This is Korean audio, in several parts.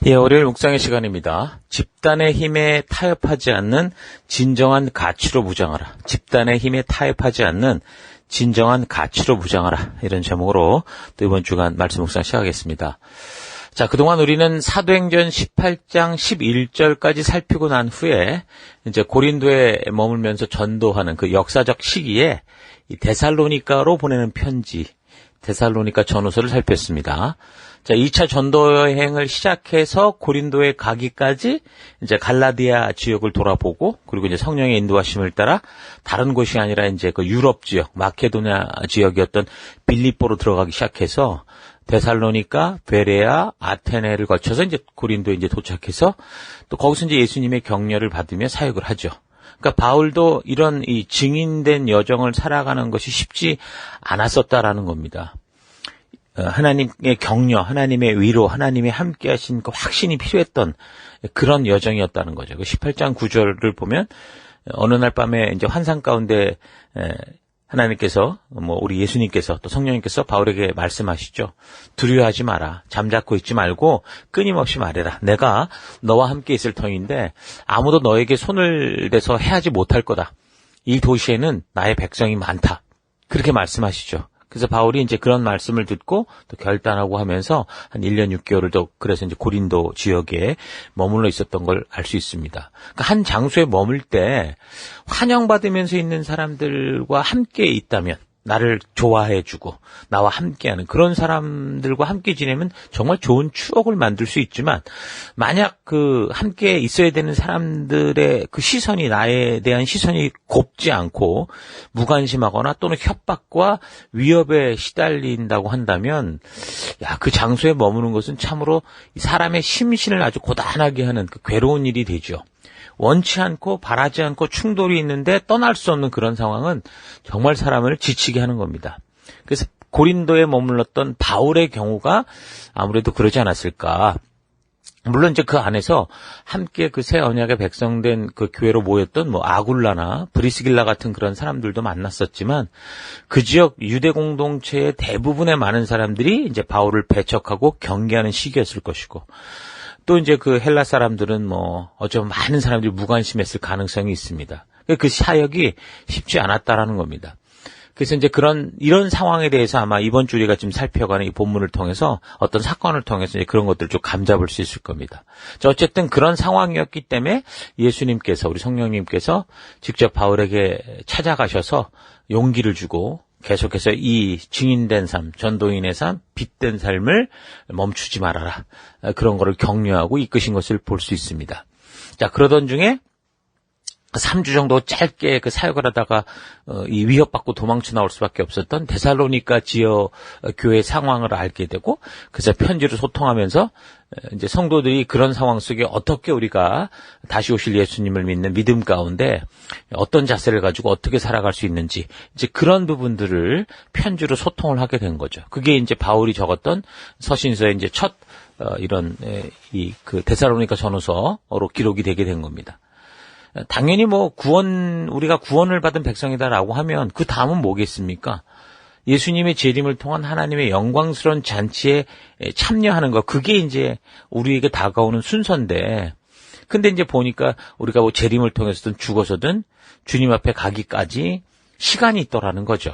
예, 월요일 묵상의 시간입니다. 집단의 힘에 타협하지 않는 진정한 가치로 무장하라. 집단의 힘에 타협하지 않는 진정한 가치로 무장하라. 이런 제목으로 또 이번 주간 말씀 묵상 시작하겠습니다. 자, 그동안 우리는 사도행전 18장 11절까지 살피고 난 후에 이제 고린도에 머물면서 전도하는 그 역사적 시기에 이 데살로니가로 보내는 편지, 데살로니가 전후서를 살폈습니다. 자, 2차 전도 여행을 시작해서 고린도에 가기까지 이제 갈라디아 지역을 돌아보고, 그리고 이제 성령의 인도하심을 따라 다른 곳이 아니라 이제 그 유럽 지역, 마케도냐 지역이었던 빌립보로 들어가기 시작해서 데살로니가, 베레아, 아테네를 거쳐서 이제 고린도에 이제 도착해서 또 거기서 이제 예수님의 격려를 받으며 사역을 하죠. 그러니까 바울도 이런 이 증인된 여정을 살아가는 것이 쉽지 않았었다라는 겁니다. 하나님의 격려, 하나님의 위로, 하나님의 함께 하신 그 확신이 필요했던 그런 여정이었다는 거죠. 그 18장 9절을 보면 어느 날 밤에 이제 환상 가운데 하나님께서, 우리 예수님께서 또 성령님께서 바울에게 말씀하시죠. 두려워하지 마라. 잠자코 있지 말고 끊임없이 말해라. 내가 너와 함께 있을 터인데 아무도 너에게 손을 대서 해하지 못할 거다. 이 도시에는 나의 백성이 많다. 그렇게 말씀하시죠. 그래서 바울이 이제 그런 말씀을 듣고 또 결단하고 하면서 한 1년 6개월을 더 그래서 이제 고린도 지역에 머물러 있었던 걸 알 수 있습니다. 그러니까 한 장소에 머물 때 환영받으면서 있는 사람들과 함께 있다면, 나를 좋아해주고 나와 함께하는 그런 사람들과 함께 지내면 정말 좋은 추억을 만들 수 있지만, 만약 그 함께 있어야 되는 사람들의 그 시선이, 나에 대한 시선이 곱지 않고 무관심하거나 또는 협박과 위협에 시달린다고 한다면, 그 장소에 머무는 것은 참으로 사람의 심신을 아주 고단하게 하는 그 괴로운 일이 되죠. 원치 않고 바라지 않고 충돌이 있는데 떠날 수 없는 그런 상황은 정말 사람을 지치게 하는 겁니다. 그래서 고린도에 머물렀던 바울의 경우가 아무래도 그러지 않았을까. 물론 이제 그 안에서 함께 그 새 언약의 백성된 그 교회로 모였던 아굴라나 브리스길라 같은 그런 사람들도 만났었지만, 그 지역 유대 공동체의 대부분의 많은 사람들이 이제 바울을 배척하고 경계하는 시기였을 것이고, 또 이제 그 헬라 사람들은 어쩌면 많은 사람들이 무관심했을 가능성이 있습니다. 그 사역이 쉽지 않았다라는 겁니다. 그래서 이제 이런 상황에 대해서 아마 이번 주 우리가 지금 살펴가는 이 본문을 통해서 어떤 사건을 통해서 이제 그런 것들을 좀 감잡을 수 있을 겁니다. 자, 어쨌든 그런 상황이었기 때문에 예수님께서, 우리 성령님께서 직접 바울에게 찾아가셔서 용기를 주고 계속해서 이 증인된 삶, 전도인의 삶, 빛된 삶을 멈추지 말아라. 그런 거를 격려하고 이끄신 것을 볼 수 있습니다. 자, 그러던 중에 3주 정도 짧게 그 사역을 하다가 이 위협받고 도망쳐 나올 수밖에 없었던 데살로니가 지역 교회 상황을 알게 되고, 그래서 편지로 소통하면서 이제 성도들이 그런 상황 속에 어떻게 우리가 다시 오실 예수님을 믿는 믿음 가운데 어떤 자세를 가지고 어떻게 살아갈 수 있는지, 이제 그런 부분들을 편지로 소통을 하게 된 거죠. 그게 이제 바울이 적었던 서신서의 이제 첫 이런 그 데살로니가 전후서로 기록이 되게 된 겁니다. 당연히 우리가 구원을 받은 백성이다라고 하면 그 다음은 뭐겠습니까? 예수님의 재림을 통한 하나님의 영광스러운 잔치에 참여하는 것, 그게 이제 우리에게 다가오는 순서인데, 근데 이제 보니까 우리가 재림을 통해서든 죽어서든 주님 앞에 가기까지 시간이 있더라는 거죠.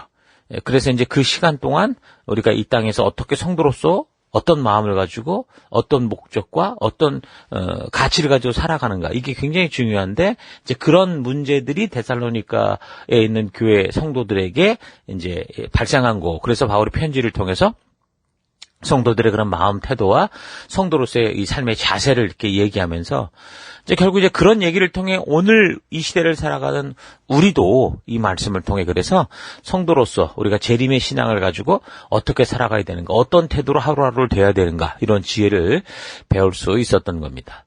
그래서 이제 그 시간 동안 우리가 이 땅에서 어떻게 성도로서 어떤 마음을 가지고 어떤 목적과 어떤 가치를 가지고 살아가는가, 이게 굉장히 중요한데, 이제 그런 문제들이 데살로니가에 있는 교회 성도들에게 이제 발생한 거. 그래서 바울이 편지를 통해서 성도들의 그런 마음 태도와 성도로서의 이 삶의 자세를 이렇게 얘기하면서 이제 결국 이제 그런 얘기를 통해 오늘 이 시대를 살아가는 우리도 이 말씀을 통해 그래서 성도로서 우리가 재림의 신앙을 가지고 어떻게 살아가야 되는가, 어떤 태도로 하루하루를 돼야 되는가, 이런 지혜를 배울 수 있었던 겁니다.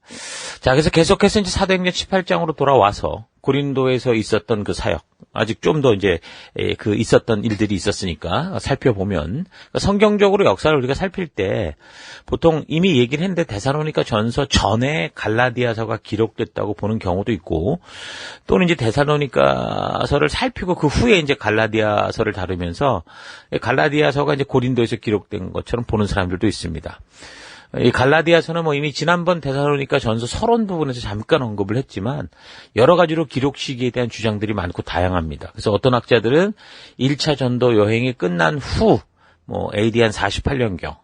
자, 그래서 계속해서 이제 사도행전 18장으로 돌아와서 고린도에서 있었던 그 사역, 아직 좀 더 이제 그 있었던 일들이 있었으니까 살펴보면, 성경적으로 역사를 우리가 살필 때 보통 이미 얘기를 했는데 데살로니가 전서 전에 갈라디아서가 기록됐다고 보는 경우도 있고, 또는 이제 데살로니가서를 살피고 그 후에 이제 갈라디아서를 다루면서 갈라디아서가 이제 고린도에서 기록된 것처럼 보는 사람들도 있습니다. 이 갈라디아서는 뭐 이미 지난번 데살로니가 전서 서론 부분에서 잠깐 언급을 했지만 여러 가지로 기록 시기에 대한 주장들이 많고 다양합니다. 그래서 어떤 학자들은 1차 전도 여행이 끝난 후 뭐 AD 한 48년경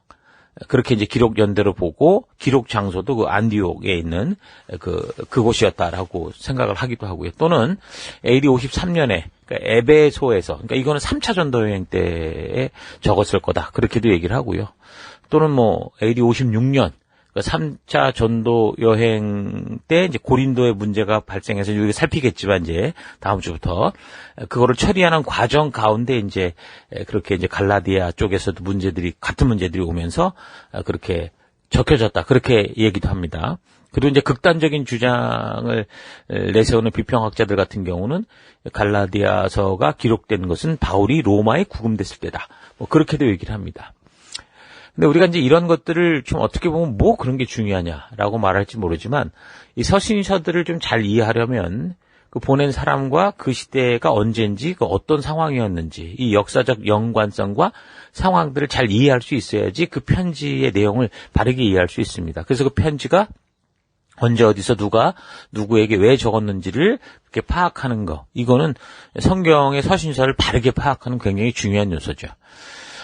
그렇게 이제 기록 연대로 보고 기록 장소도 그 안디옥에 있는 그곳이었다라고 생각을 하기도 하고요. 또는 AD 53년에 그러니까 에베소에서 그러니까 이거는 3차 전도 여행 때에 적었을 거다. 그렇게도 얘기를 하고요. 또는 뭐 AD 56년 3차 전도 여행 때 이제 고린도의 문제가 발생해서 여기 살피겠지만 이제 다음 주부터 그거를 처리하는 과정 가운데 이제 그렇게 이제 갈라디아 쪽에서도 같은 문제들이 오면서 그렇게 적혀졌다. 그렇게 얘기도 합니다. 그리고 이제 극단적인 주장을 내세우는 비평학자들 같은 경우는 갈라디아서가 기록된 것은 바울이 로마에 구금됐을 때다. 뭐 그렇게도 얘기를 합니다. 근데 우리가 이제 이런 것들을 좀 어떻게 보면 뭐 그런 게 중요하냐라고 말할지 모르지만 이 서신서들을 좀 잘 이해하려면 그 보낸 사람과 그 시대가 언제인지 그 어떤 상황이었는지 이 역사적 연관성과 상황들을 잘 이해할 수 있어야지 그 편지의 내용을 바르게 이해할 수 있습니다. 그래서 그 편지가 언제 어디서 누가 누구에게 왜 적었는지를 이렇게 파악하는 거 이거는 성경의 서신서를 바르게 파악하는 굉장히 중요한 요소죠.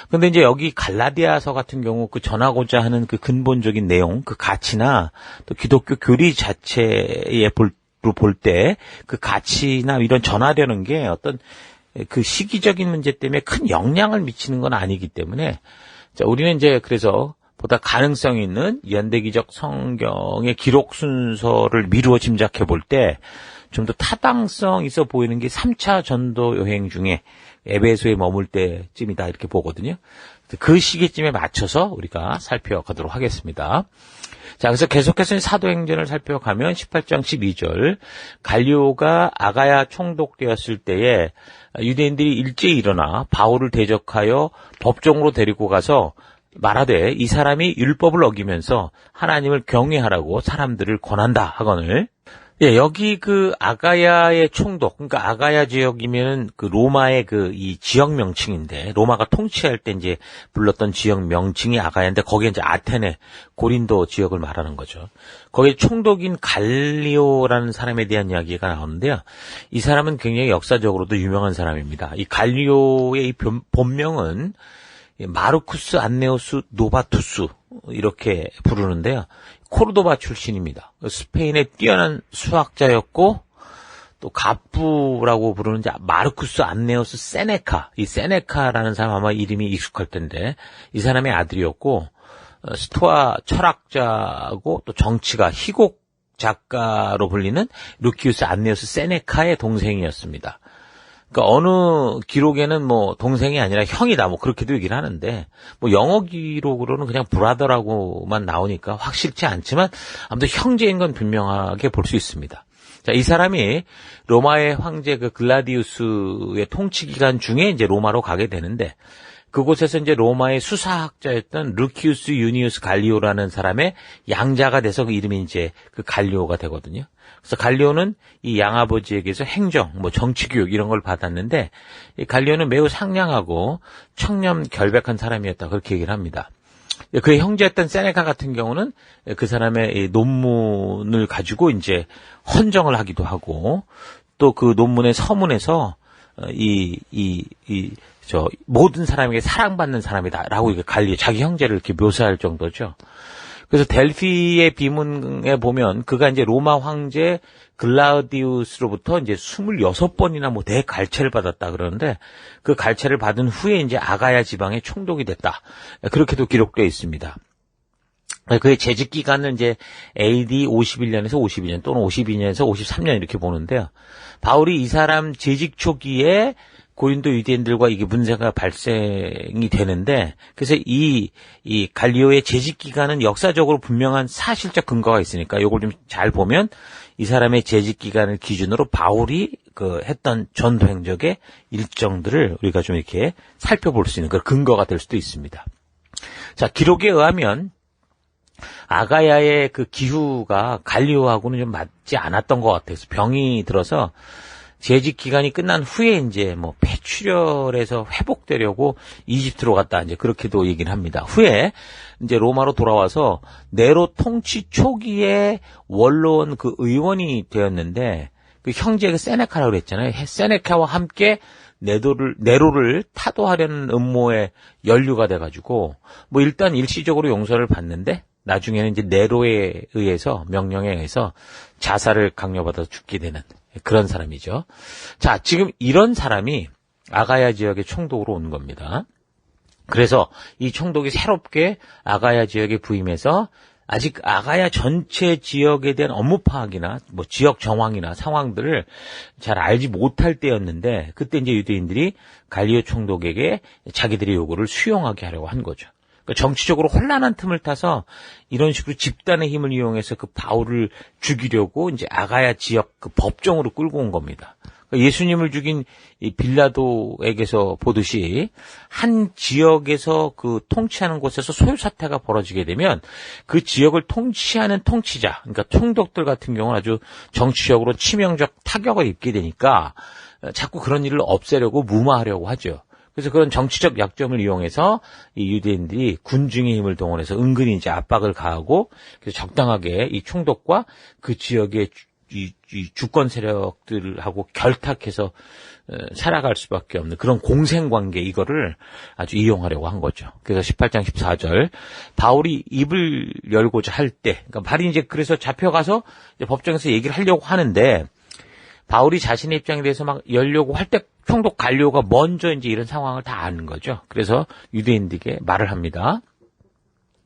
근데 이제 여기 갈라디아서 같은 경우 그 전하고자 하는 그 근본적인 내용, 그 가치나 또 기독교 교리 자체에 볼 때 그 가치나 이런 전하려는 게 어떤 그 시기적인 문제 때문에 큰 영향을 미치는 건 아니기 때문에 자, 우리는 이제 그래서 보다 가능성 있는 연대기적 성경의 기록 순서를 미루어 짐작해 볼 때 좀 더 타당성 있어 보이는 게 3차 전도 여행 중에 에베소에 머물 때쯤이다 이렇게 보거든요. 그 시기쯤에 맞춰서 우리가 살펴가도록 하겠습니다. 자, 그래서 계속해서 사도행전을 살펴가면 18장 12절 갈리오가 아가야 총독되었을 때에 유대인들이 일제히 일어나 바울을 대적하여 법정으로 데리고 가서 말하되 이 사람이 율법을 어기면서 하나님을 경외하라고 사람들을 권한다 하거늘. 예, 여기 그 아가야의 총독, 그러니까 아가야 지역이면은 그 로마의 그 이 지역 명칭인데, 로마가 통치할 때 이제 불렀던 지역 명칭이 아가야인데, 거기에 이제 아테네, 고린도 지역을 말하는 거죠. 거기에 총독인 갈리오라는 사람에 대한 이야기가 나오는데요. 이 사람은 굉장히 역사적으로도 유명한 사람입니다. 이 갈리오의 이 본명은 마르쿠스 안네우스 노바투스, 이렇게 부르는데요. 코르도바 출신입니다. 스페인의 뛰어난 수학자였고 또 갑부라고 부르는 마르쿠스 안네우스 세네카, 이 세네카라는 사람 아마 이름이 익숙할 텐데 이 사람의 아들이었고 스토아 철학자고 또 정치가 희곡 작가로 불리는 루키우스 안네우스 세네카의 동생이었습니다. 그러니까 어느 기록에는 뭐 동생이 아니라 형이다 뭐 그렇게도 얘기를 하는데 뭐 영어 기록으로는 그냥 브라더라고만 나오니까 확실치 않지만 아무튼 형제인 건 분명하게 볼 수 있습니다. 자, 이 사람이 로마의 황제 그 글라디우스의 통치 기간 중에 이제 로마로 가게 되는데 그곳에서 이제 로마의 수사학자였던 루키우스 유니우스 갈리오라는 사람의 양자가 돼서 그 이름이 이제 그 갈리오가 되거든요. 그래서 갈리오는 이 양아버지에게서 행정, 뭐 정치교육 이런 걸 받았는데 이 갈리오는 매우 상냥하고 청렴 결백한 사람이었다 그렇게 얘기를 합니다. 그의 형제였던 세네카 같은 경우는 그 사람의 이 논문을 가지고 이제 헌정을 하기도 하고 또 그 논문의 서문에서 모든 사람에게 사랑받는 사람이다라고 이렇게 갈리오 자기 형제를 이렇게 묘사할 정도죠. 그래서 델피의 비문에 보면 그가 이제 로마 황제 글라우디우스로부터 이제 26번이나 뭐 대갈채를 받았다 그러는데 그 갈채를 받은 후에 이제 아가야 지방의 총독이 됐다. 그렇게도 기록되어 있습니다. 그의 재직 기간은 이제 AD 51년에서 52년 또는 52년에서 53년 이렇게 보는데요. 바울이 이 사람 재직 초기에 고린도 유대인들과 이게 문제가 발생이 되는데, 그래서 이 갈리오의 재직 기간은 역사적으로 분명한 사실적 근거가 있으니까 이걸 좀 잘 보면 이 사람의 재직 기간을 기준으로 바울이 했던 전도 행적의 일정들을 우리가 좀 이렇게 살펴볼 수 있는 그 근거가 될 수도 있습니다. 자, 기록에 의하면 아가야의 그 기후가 갈리오하고는 좀 맞지 않았던 것 같아서 병이 들어서 재직 기간이 끝난 후에 이제 뭐 폐출혈에서 회복되려고 이집트로 갔다 이제 그렇게도 얘기를 합니다. 후에 이제 로마로 돌아와서 네로 통치 초기에 원로원 그 의원이 되었는데 그 형제가 세네카라고 그랬잖아요. 세네카와 함께 네로를 타도하려는 음모에 연루가 돼가지고 뭐 일단 일시적으로 용서를 받는데 나중에는 이제 네로에 의해서 명령에 의해서 자살을 강요받아서 죽게 되는 그런 사람이죠. 자, 지금 이런 사람이 아가야 지역의 총독으로 온 겁니다. 그래서 이 총독이 새롭게 아가야 지역에 부임해서 아직 아가야 전체 지역에 대한 업무 파악이나 뭐 지역 정황이나 상황들을 잘 알지 못할 때였는데 그때 이제 유대인들이 갈리오 총독에게 자기들의 요구를 수용하게 하려고 한 거죠. 그러니까 정치적으로 혼란한 틈을 타서 이런 식으로 집단의 힘을 이용해서 그 바울을 죽이려고 이제 아가야 지역 그 법정으로 끌고 온 겁니다. 예수님을 죽인 이 빌라도에게서 보듯이 한 지역에서 그 통치하는 곳에서 소요 사태가 벌어지게 되면 그 지역을 통치하는 통치자, 그러니까 총독들 같은 경우는 아주 정치적으로 치명적 타격을 입게 되니까 자꾸 그런 일을 없애려고 무마하려고 하죠. 그래서 그런 정치적 약점을 이용해서 이 유대인들이 군중의 힘을 동원해서 은근히 이제 압박을 가하고 그래서 적당하게 이 총독과 그 지역의 이 주권 세력들하고 결탁해서 살아갈 수밖에 없는 그런 공생관계 이거를 아주 이용하려고 한 거죠. 그래서 18장 14절 바울이 입을 열고자 할 때 그러니까 바울이 이제 그래서 잡혀가서 이제 법정에서 얘기를 하려고 하는데 바울이 자신의 입장에 대해서 막 열려고 할 때 총독 갈리오가 먼저 이제 이런 상황을 다 아는 거죠. 그래서 유대인들에게 말을 합니다.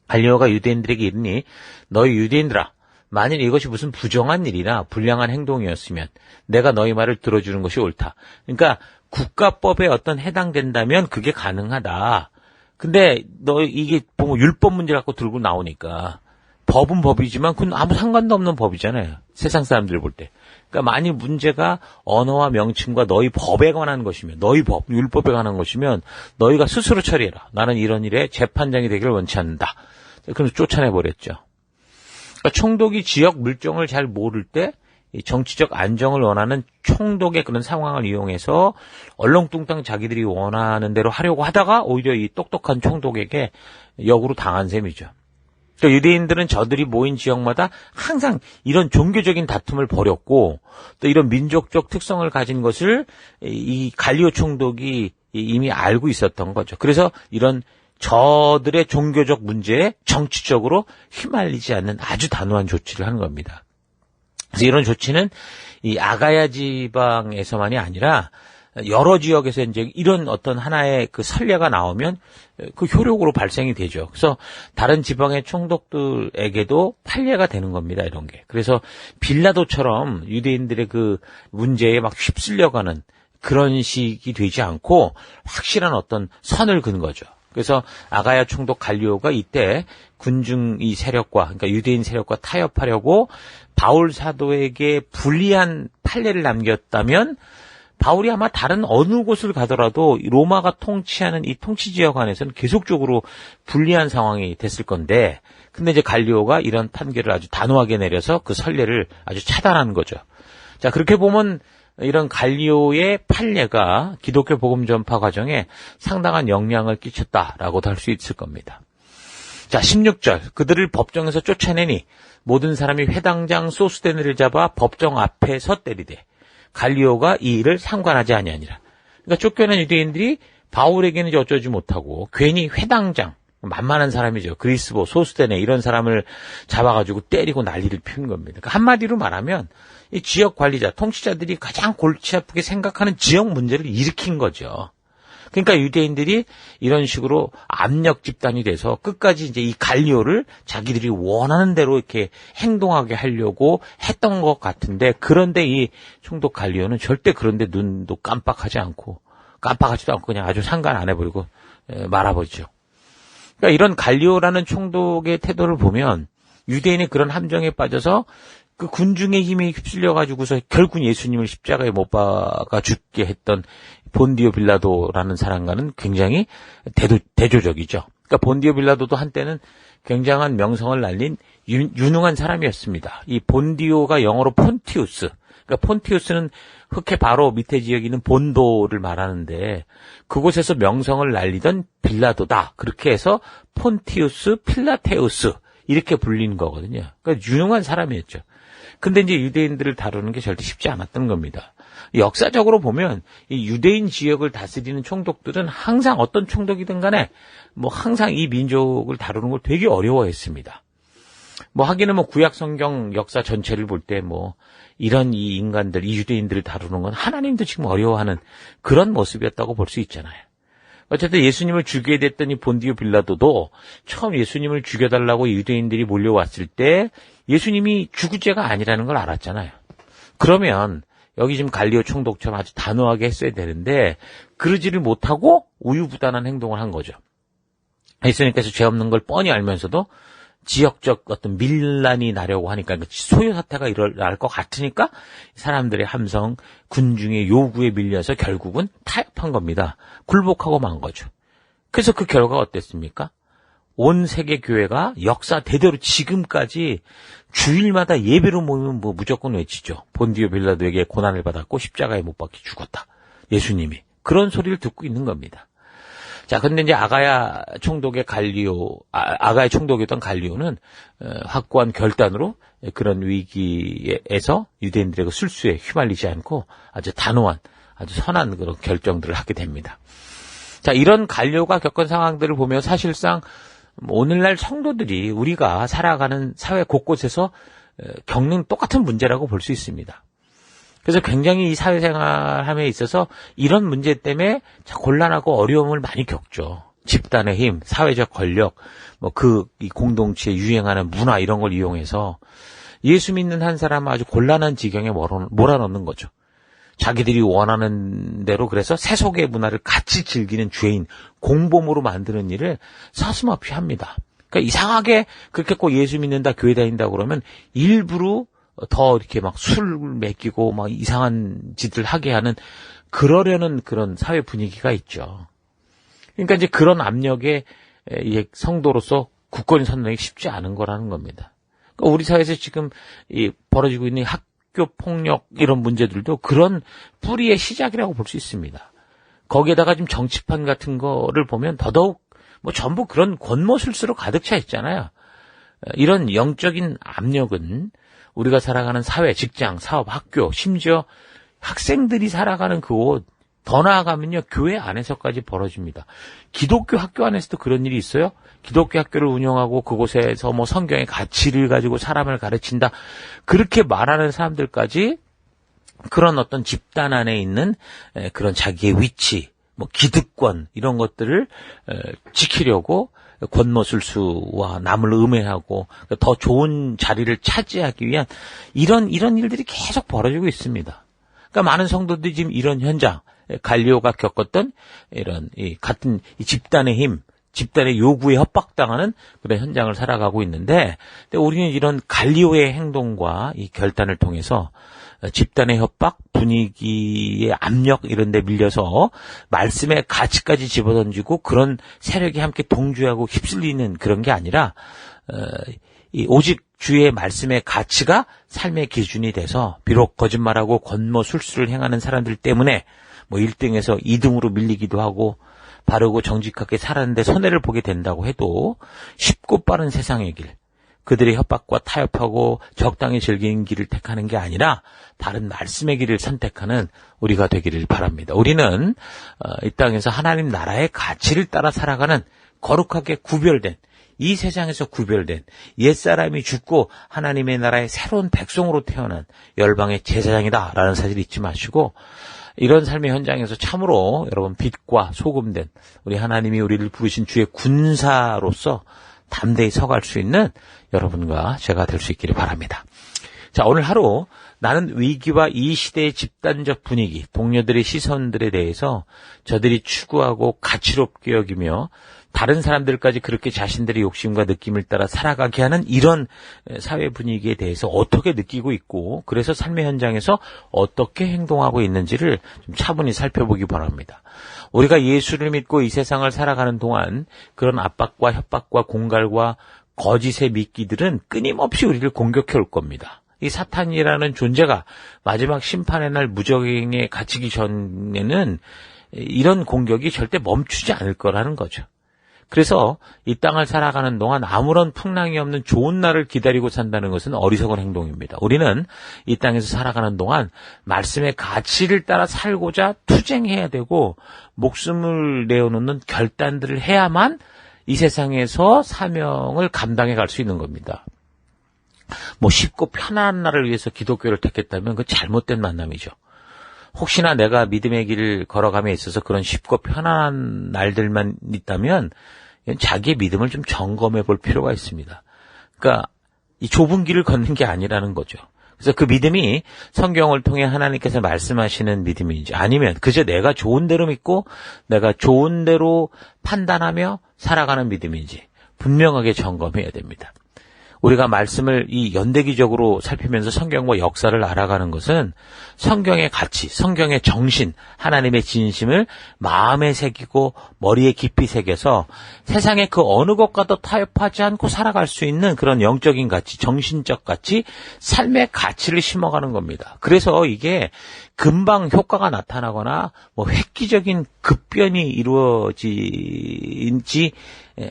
갈리오가 유대인들에게 이르니 너희 유대인들아 만일 이것이 무슨 부정한 일이나 불량한 행동이었으면 내가 너희 말을 들어주는 것이 옳다. 그러니까 국가법에 어떤 해당된다면 그게 가능하다. 근데 너 이게 뭐 율법 문제 갖고 들고 나오니까 법은 법이지만 그건 아무 상관도 없는 법이잖아요. 세상 사람들 볼 때. 그러니까 만일 문제가 언어와 명칭과 너희 법에 관한 것이면 너희 법, 율법에 관한 것이면 너희가 스스로 처리해라. 나는 이런 일에 재판장이 되기를 원치 않는다. 그래서 쫓아내버렸죠. 그러니까 총독이 지역 물정을 잘 모를 때 정치적 안정을 원하는 총독의 그런 상황을 이용해서 얼렁뚱땅 자기들이 원하는 대로 하려고 하다가 오히려 이 똑똑한 총독에게 역으로 당한 셈이죠. 그러니까 유대인들은 저들이 모인 지역마다 항상 이런 종교적인 다툼을 벌였고 또 이런 민족적 특성을 가진 것을 이 갈리오 총독이 이미 알고 있었던 거죠. 그래서 이런 저들의 종교적 문제에 정치적으로 휘말리지 않는 아주 단호한 조치를 하는 겁니다. 그래서 이런 조치는 이 아가야 지방에서만이 아니라 여러 지역에서 이제 이런 어떤 하나의 그 선례가 나오면 그 효력으로 발생이 되죠. 그래서 다른 지방의 총독들에게도 판례가 되는 겁니다. 이런 게. 그래서 빌라도처럼 유대인들의 그 문제에 막 휩쓸려가는 그런 식이 되지 않고 확실한 어떤 선을 그은 거죠. 그래서 아가야 총독 갈리오가 이때 군중 이 세력과 그러니까 유대인 세력과 타협하려고 바울 사도에게 불리한 판례를 남겼다면 바울이 아마 다른 어느 곳을 가더라도 로마가 통치하는 이 통치 지역 안에서는 계속적으로 불리한 상황이 됐을 건데 근데 이제 갈리오가 이런 판결을 아주 단호하게 내려서 그 선례를 아주 차단한 거죠. 자, 그렇게 보면 이런 갈리오의 판례가 기독교 복음 전파 과정에 상당한 영향을 끼쳤다라고도 할 수 있을 겁니다. 자, 16절 그들을 법정에서 쫓아내니 모든 사람이 회당장 소스데네를 잡아 법정 앞에서 때리되 갈리오가 이 일을 상관하지 아니하니라. 그러니까 쫓겨난 유대인들이 바울에게는 이제 어쩌지 못하고 괜히 회당장 만만한 사람이죠. 그리스보, 소스데네 이런 사람을 잡아가지고 때리고 난리를 피운 겁니다. 그러니까 한마디로 말하면 이 지역 관리자, 통치자들이 가장 골치 아프게 생각하는 지역 문제를 일으킨 거죠. 그러니까 유대인들이 이런 식으로 압력 집단이 돼서 끝까지 이제 이 갈리오를 자기들이 원하는 대로 이렇게 행동하게 하려고 했던 것 같은데 그런데 이 총독 갈리오는 절대 그런데 눈도 깜빡하지도 않고 그냥 아주 상관 안 해버리고 말아버리죠. 그러니까 이런 갈리오라는 총독의 태도를 보면 유대인의 그런 함정에 빠져서 그 군중의 힘에 휩쓸려가지고서 결국 예수님을 십자가에 못 박아 죽게 했던 본디오 빌라도라는 사람과는 굉장히 대조적이죠. 그러니까 본디오 빌라도도 한때는 굉장한 명성을 날린 유능한 사람이었습니다. 이 본디오가 영어로 폰티우스, 그러니까 폰티우스는 흑해 바로 밑에 지역에 있는 본도를 말하는데 그곳에서 명성을 날리던 빌라도다. 그렇게 해서 폰티우스 필라테우스 이렇게 불리는 거거든요. 그러니까 유능한 사람이었죠. 근데 이제 유대인들을 다루는 게 절대 쉽지 않았던 겁니다. 역사적으로 보면 이 유대인 지역을 다스리는 총독들은 항상 어떤 총독이든 간에 뭐 항상 이 민족을 다루는 걸 되게 어려워했습니다. 뭐 하기는 뭐 구약 성경 역사 전체를 볼 때 뭐 이런 이 인간들, 이 유대인들을 다루는 건 하나님도 지금 어려워하는 그런 모습이었다고 볼 수 있잖아요. 어쨌든 예수님을 죽이게 됐던 이 본디오 빌라도도 처음 예수님을 죽여달라고 유대인들이 몰려왔을 때 예수님이 죽을 죄가 아니라는 걸 알았잖아요. 그러면 여기 지금 갈리오 총독처럼 아주 단호하게 했어야 되는데 그러지를 못하고 우유부단한 행동을 한 거죠. 예수님께서 죄 없는 걸 뻔히 알면서도 지역적 어떤 밀란이 나려고 하니까 소요 사태가 일어날 것 같으니까 사람들의 함성, 군중의 요구에 밀려서 결국은 타협한 겁니다. 굴복하고 만 거죠. 그래서 그 결과가 어땠습니까? 온 세계 교회가 역사 대대로 지금까지 주일마다 예배로 모이면 뭐 무조건 외치죠. 본디오 빌라도에게 고난을 받았고 십자가에 못 박혀 죽었다. 예수님이. 그런 소리를 듣고 있는 겁니다. 자, 근데 이제 아가야 총독의 아가야 총독이었던 갈리오는 확고한 결단으로 그런 위기에서 유대인들의 그 술수에 휘말리지 않고 아주 단호한, 아주 선한 그런 결정들을 하게 됩니다. 자, 이런 갈리오가 겪은 상황들을 보면 사실상 오늘날 성도들이 우리가 살아가는 사회 곳곳에서 겪는 똑같은 문제라고 볼 수 있습니다. 그래서 굉장히 이 사회생활함에 있어서 이런 문제 때문에 곤란하고 어려움을 많이 겪죠. 집단의 힘, 사회적 권력, 이 공동체에 유행하는 문화 이런 걸 이용해서 예수 믿는 한 사람은 아주 곤란한 지경에 몰아넣는 거죠. 자기들이 원하는 대로 그래서 세속의 문화를 같이 즐기는 죄인, 공범으로 만드는 일을 서슴없이 합니다. 그러니까 이상하게 그렇게 꼭 예수 믿는다, 교회 다닌다 그러면 일부러 더 이렇게 막 술 먹이고 막 이상한 짓을 하게 하는 그러려는 그런 사회 분위기가 있죠. 그러니까 이제 그런 압력에 성도로서 굳건히 선언하기 쉽지 않은 거라는 겁니다. 그러니까 우리 사회에서 지금 벌어지고 있는 학교 폭력 이런 문제들도 그런 뿌리의 시작이라고 볼 수 있습니다. 거기에다가 지금 정치판 같은 거를 보면 더더욱 전부 그런 권모술수로 가득 차 있잖아요. 이런 영적인 압력은 우리가 살아가는 사회, 직장, 사업, 학교, 심지어 학생들이 살아가는 그 옷, 더 나아가면요, 교회 안에서까지 벌어집니다. 기독교 학교 안에서도 그런 일이 있어요. 기독교 학교를 운영하고 그곳에서 성경의 가치를 가지고 사람을 가르친다. 그렇게 말하는 사람들까지 그런 어떤 집단 안에 있는 그런 자기의 위치, 기득권, 이런 것들을 지키려고 권모술수와 남을 음해하고 더 좋은 자리를 차지하기 위한 이런 일들이 계속 벌어지고 있습니다. 그러니까 많은 성도들이 지금 이런 현장, 갈리오가 겪었던 이런 같은 집단의 힘, 집단의 요구에 협박당하는 그런 현장을 살아가고 있는데, 우리는 이런 갈리오의 행동과 이 결단을 통해서 집단의 협박, 분위기의 압력 이런 데 밀려서 말씀의 가치까지 집어던지고 그런 세력이 함께 동조하고 휩쓸리는 그런 게 아니라 오직 주의 말씀의 가치가 삶의 기준이 돼서 비록 거짓말하고 권모술수를 행하는 사람들 때문에 1등에서 2등으로 밀리기도 하고 바르고 정직하게 살았는데 손해를 보게 된다고 해도 쉽고 빠른 세상의 길, 그들의 협박과 타협하고 적당히 즐기는 길을 택하는 게 아니라 바른 말씀의 길을 선택하는 우리가 되기를 바랍니다. 우리는 이 땅에서 하나님 나라의 가치를 따라 살아가는 거룩하게 구별된, 이 세상에서 구별된 옛사람이 죽고 하나님의 나라의 새로운 백성으로 태어난 열방의 제사장이다라는 사실 잊지 마시고, 이런 삶의 현장에서 참으로 여러분 빛과 소금된 우리 하나님이 우리를 부르신 주의 군사로서 담대히 서갈 수 있는 여러분과 제가 될 수 있기를 바랍니다. 자, 오늘 하루 나는 위기와 이 시대의 집단적 분위기, 동료들의 시선들에 대해서 저들이 추구하고 가치롭게 여기며 다른 사람들까지 그렇게 자신들의 욕심과 느낌을 따라 살아가게 하는 이런 사회 분위기에 대해서 어떻게 느끼고 있고, 그래서 삶의 현장에서 어떻게 행동하고 있는지를 좀 차분히 살펴보기 바랍니다. 우리가 예수를 믿고 이 세상을 살아가는 동안 그런 압박과 협박과 공갈과 거짓의 미끼들은 끊임없이 우리를 공격해 올 겁니다. 이 사탄이라는 존재가 마지막 심판의 날 무적행에 갇히기 전에는 이런 공격이 절대 멈추지 않을 거라는 거죠. 그래서 이 땅을 살아가는 동안 아무런 풍랑이 없는 좋은 날을 기다리고 산다는 것은 어리석은 행동입니다. 우리는 이 땅에서 살아가는 동안 말씀의 가치를 따라 살고자 투쟁해야 되고 목숨을 내어놓는 결단들을 해야만 이 세상에서 사명을 감당해 갈 수 있는 겁니다. 쉽고 편안한 날을 위해서 기독교를 택했다면 그 잘못된 만남이죠. 혹시나 내가 믿음의 길을 걸어감에 있어서 그런 쉽고 편안한 날들만 있다면 자기의 믿음을 좀 점검해 볼 필요가 있습니다. 그러니까 이 좁은 길을 걷는 게 아니라는 거죠. 그래서 그 믿음이 성경을 통해 하나님께서 말씀하시는 믿음인지 아니면 그저 내가 좋은 대로 믿고 내가 좋은 대로 판단하며 살아가는 믿음인지 분명하게 점검해야 됩니다. 우리가 말씀을 이 연대기적으로 살피면서 성경과 역사를 알아가는 것은 성경의 가치, 성경의 정신, 하나님의 진심을 마음에 새기고 머리에 깊이 새겨서 세상의 그 어느 것과도 타협하지 않고 살아갈 수 있는 그런 영적인 가치, 정신적 가치, 삶의 가치를 심어가는 겁니다. 그래서 이게 금방 효과가 나타나거나 획기적인 급변이 이루어지지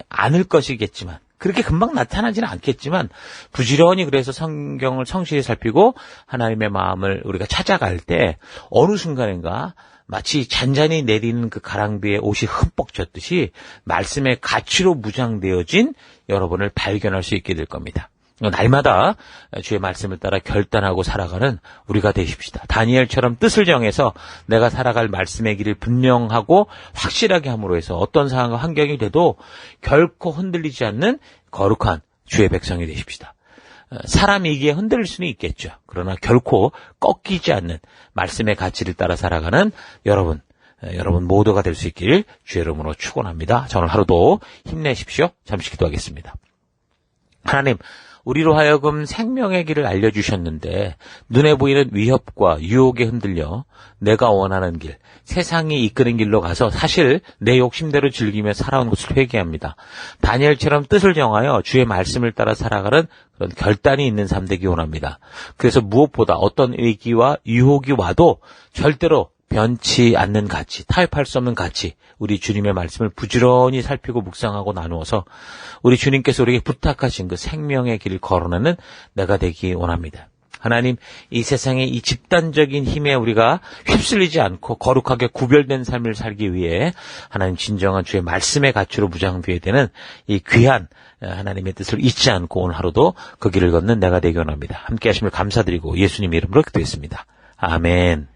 않을 것이겠지만 그렇게 금방 나타나지는 않겠지만 부지런히 그래서 성경을 성실히 살피고 하나님의 마음을 우리가 찾아갈 때 어느 순간인가 마치 잔잔히 내리는 그 가랑비에 옷이 흠뻑 젖듯이 말씀의 가치로 무장되어진 여러분을 발견할 수 있게 될 겁니다. 날마다 주의 말씀을 따라 결단하고 살아가는 우리가 되십시다. 다니엘처럼 뜻을 정해서 내가 살아갈 말씀의 길을 분명하고 확실하게 함으로 해서 어떤 상황과 환경이 돼도 결코 흔들리지 않는 거룩한 주의 백성이 되십시다. 사람이 이기에 흔들릴 수는 있겠죠. 그러나 결코 꺾이지 않는 말씀의 가치를 따라 살아가는 여러분 모두가 될 수 있기를 주의 이름으로 축원합니다. 자, 오늘 하루도 힘내십시오. 잠시 기도하겠습니다. 하나님, 우리로 하여금 생명의 길을 알려주셨는데 눈에 보이는 위협과 유혹에 흔들려 내가 원하는 길, 세상이 이끄는 길로 가서 사실 내 욕심대로 즐기며 살아온 것을 회개합니다. 다니엘처럼 뜻을 정하여 주의 말씀을 따라 살아가는 그런 결단이 있는 삶 되기 원합니다. 그래서 무엇보다 어떤 위기와 유혹이 와도 절대로 변치 않는 가치, 타협할 수 없는 가치, 우리 주님의 말씀을 부지런히 살피고 묵상하고 나누어서 우리 주님께서 우리에게 부탁하신 그 생명의 길을 걸어내는 내가 되기 원합니다. 하나님, 이 세상의 이 집단적인 힘에 우리가 휩쓸리지 않고 거룩하게 구별된 삶을 살기 위해 하나님 진정한 주의 말씀의 가치로 무장되어야 되는 이 귀한 하나님의 뜻을 잊지 않고 오늘 하루도 그 길을 걷는 내가 되기 원합니다. 함께 하심을 감사드리고 예수님 이름으로 기도했습니다. 아멘.